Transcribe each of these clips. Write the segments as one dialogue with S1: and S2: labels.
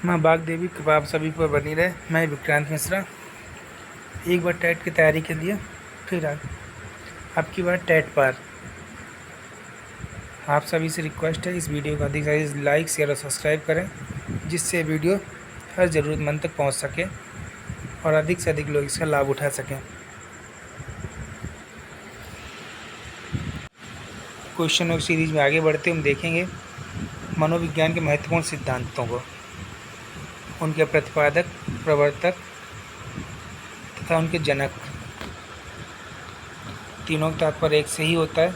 S1: माँ बागदेवी कृपा आप सभी पर बनी रहे। मैं विक्रांत मिश्रा एक बार टेट की तैयारी के लिए फिर अब की बार टेट पर आप सभी से रिक्वेस्ट है इस वीडियो को अधिक से अधिक लाइक शेयर और सब्सक्राइब करें, जिससे वीडियो हर ज़रूरतमंद तक पहुंच सके और अधिक से अधिक लोग इसका लाभ उठा सकें। क्वेश्चनों की सीरीज में आगे बढ़ते हम देखेंगे मनोविज्ञान के महत्वपूर्ण सिद्धांतों को, उनके प्रतिपादक, प्रवर्तक तथा उनके जनक। तीनों का तात्पर्य एक से ही होता है।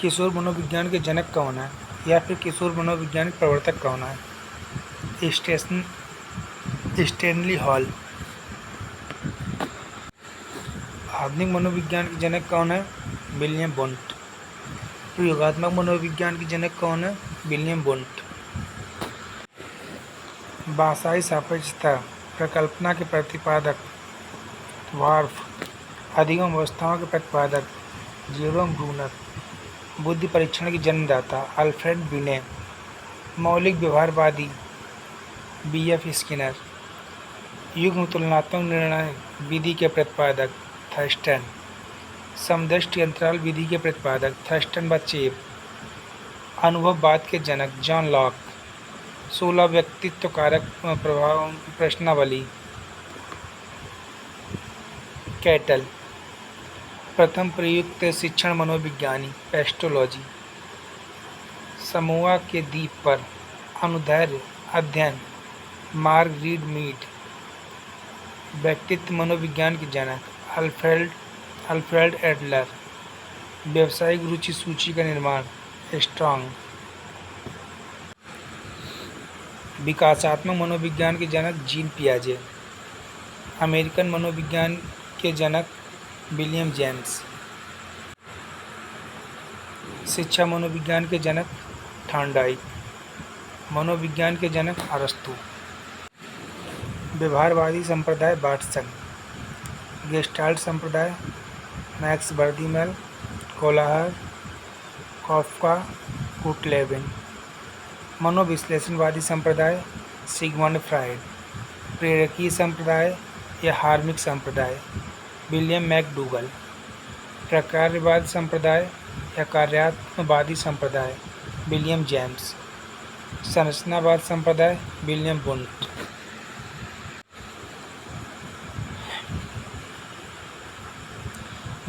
S1: किशोर मनोविज्ञान के जनक कौन है या फिर किशोर मनोविज्ञान के प्रवर्तक कौन है? Stanley hall. आधुनिक मनोविज्ञान के जनक कौन है? William Wundt. प्रयोगात्मक मनोविज्ञान के जनक कौन है? William Wundt. भाषाई सापेक्षता प्रकल्पना के प्रतिपादक वार्फ। अधिगम अवस्थाओं के प्रतिपादक जेरोम ब्रूनर। बुद्धि परीक्षण की जन्मदाता अल्फ्रेड बिने। मौलिक व्यवहारवादी B.F. स्किनर। युग्म तुलनात्मक निर्णय विधि के प्रतिपादक थर्स्टन। समदृष्टि अंतराल विधि के प्रतिपादक थर्स्टन व चेप। अनुभववाद के जनक जॉन लॉक। 16 व्यक्तित्व कारक प्रभाव प्रश्नावली कैटल। प्रथम प्रयुक्त शिक्षण मनोविज्ञानी पेस्टोलॉजी। समोआ के द्वीप पर अनुदैर्ध्य अध्ययन मार्ग रीड मीड। व्यक्तित्व मनोविज्ञान के जनक अल्फ्रेड एडलर। व्यावसायिक रुचि सूची का निर्माण स्ट्रॉन्ग। विकासात्मक मनोविज्ञान के जनक जीन पियाजे। अमेरिकन मनोविज्ञान के जनक विलियम जेम्स। शिक्षा मनोविज्ञान के जनक थॉर्नडाइक। मनोविज्ञान के जनक अरस्तू। व्यवहारवादी संप्रदाय बाटसन। गेस्टाल्ट संप्रदाय मैक्स बर्दीमेल, कोलाहर, कॉफ्का, कुटलेविन। मनोविश्लेषणवादी संप्रदाय सिगमंड फ्राइड। प्रेरकीय संप्रदाय या हार्मिक संप्रदाय विलियम मैकडूगल। प्रकार्यवाद संप्रदाय या कार्यात्मवादी संप्रदाय विलियम जेम्स। संरचनावाद संप्रदाय विलियम वुंट।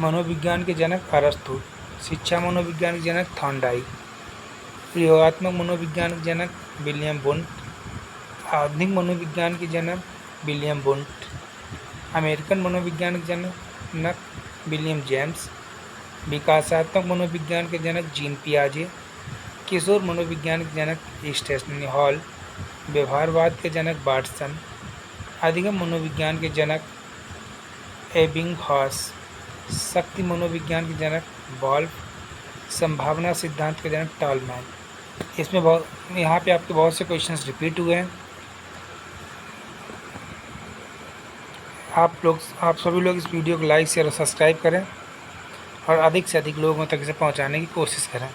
S1: मनोविज्ञान के जनक अरस्तू। शिक्षा मनोविज्ञान के जनक थॉर्नडाइक। प्रयोगात्मक मनोविज्ञान के जनक विलियम वुंट। आधुनिक मनोविज्ञान के जनक विलियम वुंट। अमेरिकन मनोविज्ञान के जनक विलियम जेम्स। विकासात्मक मनोविज्ञान के जनक जीन पियाजे। किशोर मनोविज्ञान के जनक स्टैनली हॉल। व्यवहारवाद के जनक बाटसन। अधिगम मनोविज्ञान के जनक एबिंगहॉस। शक्ति मनोविज्ञान के जनक वॉल्फ। संभावना सिद्धांत के जनक टॉलमैन। इसमें यहाँ पे आपके बहुत से क्वेश्चंस रिपीट हुए हैं। आप सभी लोग इस वीडियो को लाइक शेयर और सब्सक्राइब करें और अधिक से अधिक लोगों तक इसे पहुंचाने की कोशिश करें।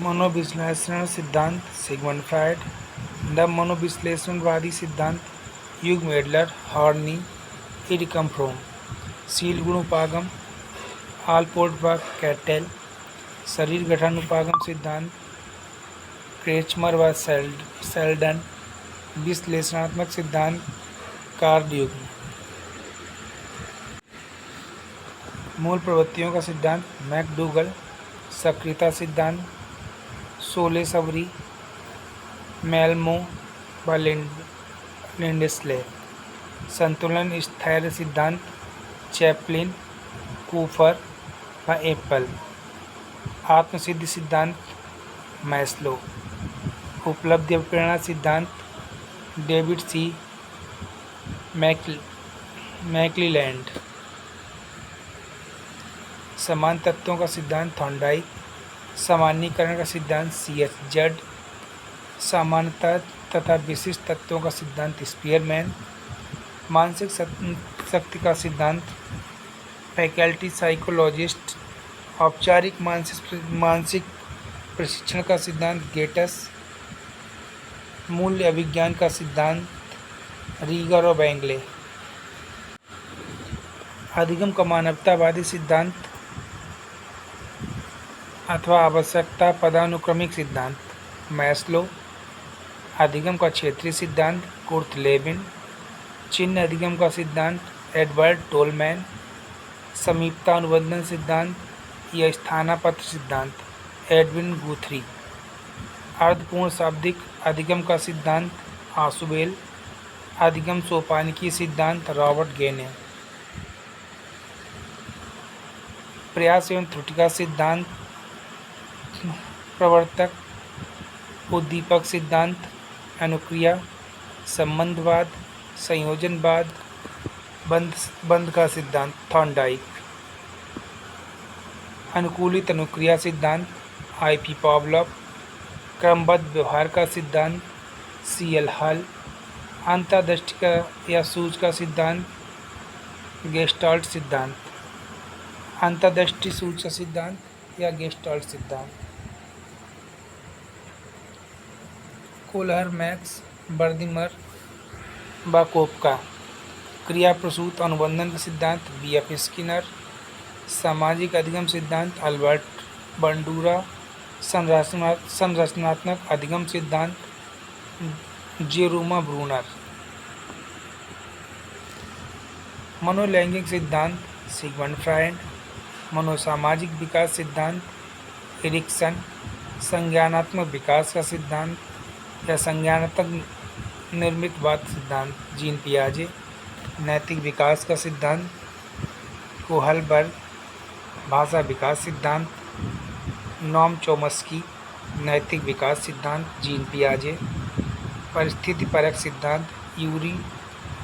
S1: मनोविश्लेषण सिद्धांत सिगमंड फ्राइड। द मनोविश्लेषणवादी सिद्धांत युग्म एडलर, हॉर्नी, इडकम फ्रोम। शील गुण उपागम आलपोर्ट व कैटेल। शरीर गठन उपागम सिद्धांत क्रेचमर व सेल्डन। विश्लेषणात्मक सिद्धांत कार्ल युग्म। मूल प्रवृत्तियों का सिद्धांत मैकडूगल। सक्रियता सिद्धांत सोलेसवरी, मेलमो व लिंडस्ले। संतुलन स्थैर्य सिद्धांत चैपलिन, कूफर व एप्पल। आत्मसिद्धि सिद्धांत मैस्लो। उपलब्धि प्रेरणा सिद्धांत डेविड सी मैकलीलैंड। समान तत्वों का सिद्धांत थॉर्नडाइक। सामान्यीकरण का सिद्धांत C.H. जड। समानता तथा विशिष्ट तत्वों का सिद्धांत स्पीयरमैन। मानसिक शक्ति का सिद्धांत फैकल्टी साइकोलॉजिस्ट। औपचारिक मानसिक प्रशिक्षण का सिद्धांत गेटस। मूल्य अभिज्ञान का सिद्धांत रीगर और बेंगले। अधिगम का मानवतावादी सिद्धांत अथवा आवश्यकता पदानुक्रमिक सिद्धांत मैस्लो। अधिगम का क्षेत्रीय सिद्धांत कुर्ट लेविन। चिन्ह अधिगम का सिद्धांत एडवर्ड टोलमैन। समीपता अनुबंधन सिद्धांत या स्थानापत्र सिद्धांत एडविन गुथरी। अर्धपूर्ण शाब्दिक अधिगम का सिद्धांत आसुबेल। अधिगम सोपानिकी सिद्धांत रॉबर्ट गेने। प्रयास एवं त्रुटि का सिद्धांत प्रवर्तक उद्दीपक सिद्धांत अनुक्रिया संबंधवाद संयोजनवाद बंध का सिद्धांत थॉर्नडाइक। अनुकूलित अनुक्रिया सिद्धांत आईपी पावलोव। क्रमबद्ध व्यवहार का सिद्धांत सीएल हॉल। अंतर्दृष्टि का या सूझ का सिद्धांत गेस्टाल्ट सिद्धांत। अंतर्दृष्टि सूझ का सिद्धांत या गेस्टाल्ट सिद्धांत। कोलहर मैक्स बर्दिमर बाकोपका। क्रिया प्रसूत अनुबंधन का सिद्धांत बीएफ स्किनर। सामाजिक अधिगम सिद्धांत अल्बर्ट बंडूरा। संरचनात्मक अधिगम सिद्धांत जेरोमा ब्रूनर। मनोलैंगिक सिद्धांत सिगमंड फ्रायड। मनोसामाजिक विकास सिद्धांत एरिक्सन। संज्ञानात्मक विकास का सिद्धांत या संज्ञानात्मक निर्मितवाद सिद्धांत जीन पियाजे। नैतिक विकास का सिद्धांत कोहलबर्ग। भाषा विकास सिद्धांत नॉम चोम्स्की। नैतिक विकास सिद्धांत जीन पियाजे। परिस्थिति परक सिद्धांत यूरी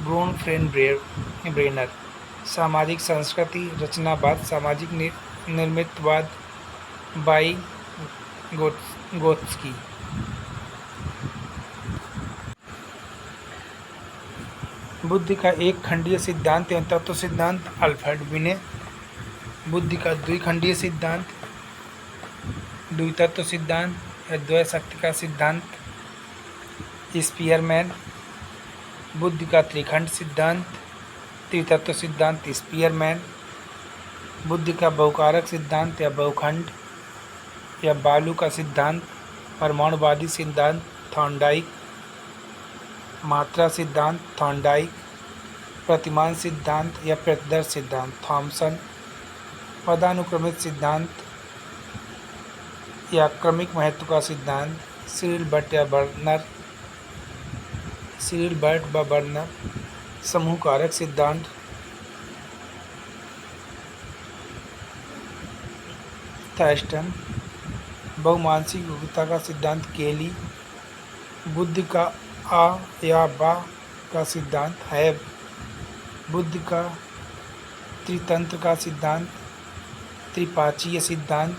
S1: ब्रोनफ्रेंब्रेनर। सामाजिक संस्कृति रचनावाद सामाजिक निर्मितवाद बाई गोत्स्की। बुद्धि का एक खंडीय सिद्धांत एवं तत्व सिद्धांत अल्फ्रेड बिने। बुद्धि का द्विखंडीय सिद्धांत द्वितत्व सिद्धांत या द्वय शक्ति का सिद्धांत स्पीयरमैन। बुद्धि का त्रिखंड सिद्धांत त्रितत्व सिद्धांत स्पीयरमैन। बुद्धि का बहुकारक सिद्धांत या बहुखंड या बालू का सिद्धांत परमाणुवादी सिद्धांत थॉर्नडाइक। मात्रा सिद्धांत थॉर्नडाइक। प्रतिमान सिद्धांत या प्रतिदर्श सिद्धांत थॉमसन। पदानुक्रमित सिद्धांत या क्रमिक महत्व का सिद्धांत सिरिल बर्ट या बर्नर। सिरिल बर्ट व बर्नर। समूह कारक सिद्धांत थर्स्टन। बहुमानसिक योग्यता का सिद्धांत केली। बुद्धि का आ या बा का सिद्धांत हैब। बुद्धि का त्रितंत्र का सिद्धांत त्रिपाचीय सिद्धांत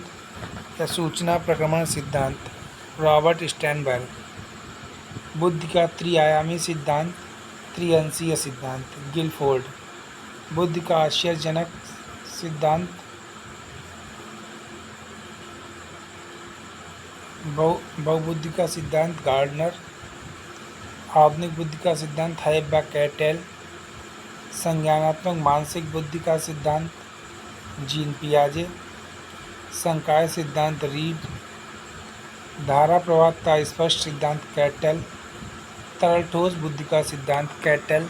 S1: या सूचना प्रक्रमण सिद्धांत रॉबर्ट स्टैनबर्ग। बुद्धि का त्रिआयामी सिद्धांत त्रिअंशीय सिद्धांत गिलफोर्ड। बुद्धि का आश्चर्यजनक सिद्धांत बहुबुद्धि का सिद्धांत गार्डनर। आधुनिक बुद्धि का सिद्धांत हैब व कैटेल। संज्ञानात्मक मानसिक बुद्धि का सिद्धांत जीन पियाजे। संकाय सिद्धांत रीड। धारा प्रवाहता स्पष्ट सिद्धांत कैटल। तरल ठोस बुद्धि का सिद्धांत कैटल।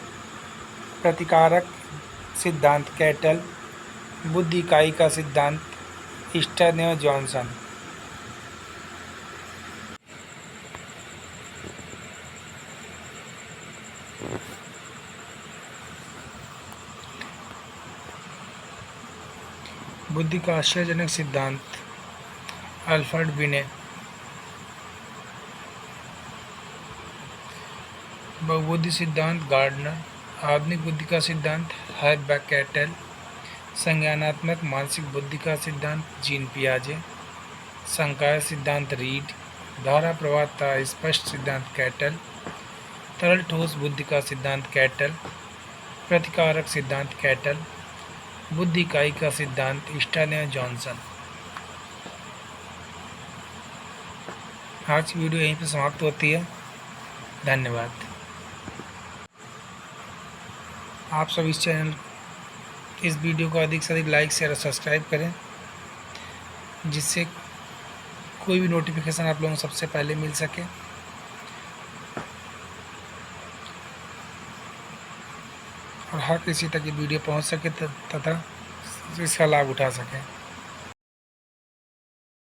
S1: प्रतिकारक सिद्धांत कैटल। बुद्धि इकाई का सिद्धांत ईस्टर्न एवं जॉनसन। बुद्धि का आश्चर्यजनक सिद्धांत अल्फ्रेड बिने। बहुबुद्धि सिद्धांत गार्डनर। आधुनिक बुद्धि का सिद्धांत हैब व कैटल। संज्ञानात्मक मानसिक बुद्धि का सिद्धांत जीन पियाजे। संकाय सिद्धांत रीड। धारा प्रवाहता स्पष्ट सिद्धांत कैटल। तरल ठोस बुद्धि का सिद्धांत कैटल। प्रतिकारक सिद्धांत कैटल। बुद्धि इकाई का सिद्धांत स्टैनले और जॉनसन। आज की वीडियो यहीं पर समाप्त होती है। धन्यवाद। आप सब इस वीडियो को अधिक से अधिक लाइक शेयर और सब्सक्राइब करें, जिससे कोई भी नोटिफिकेशन आप लोगों को सबसे पहले मिल सके और हर किसी तक ये वीडियो पहुंच सके तथा इसका लाभ उठा सकें।